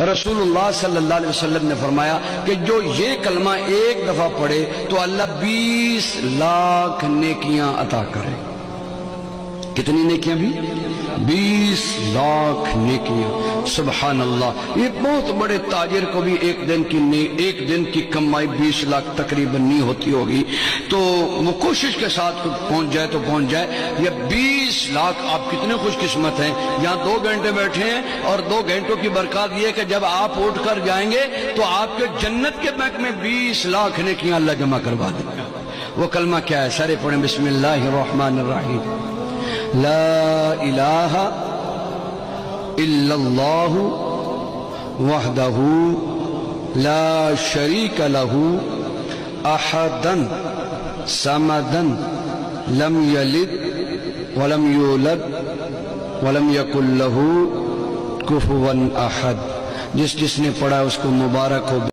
رسول اللہ صلی اللہ علیہ وسلم نے فرمایا کہ جو یہ کلمہ ایک دفعہ پڑھے تو اللہ 20 لاکھ نیکیاں عطا کرے. کتنی نیکیاں بھی؟ 20 لاکھ نیکیاں. سبحان اللہ. یہ بہت بڑے تاجر کو بھی ایک دن کی کمائی 20 لاکھ تقریباً نہیں ہوتی ہوگی، تو وہ کوشش کے ساتھ پہنچ جائے تو پہنچ جائے. یہ 20 لاکھ، آپ کتنے خوش قسمت ہیں. یہاں 2 گھنٹے بیٹھے ہیں اور 2 گھنٹوں کی برکات یہ کہ جب آپ اٹھ کر جائیں گے تو آپ کے جنت کے بینک میں 20 لاکھ نیکیاں اللہ جمع کروا دے گا. وہ کلمہ کیا ہے؟ سارے پڑھیں. بسم اللہ الرحمن الرحیم. لا الہ الا اللہ وحدہ لا شریک لہ احدا صمدا لم یلد ولم یولد ولم یکن لہ کفوا احد. جس نے پڑھا اس کو مبارک ہو.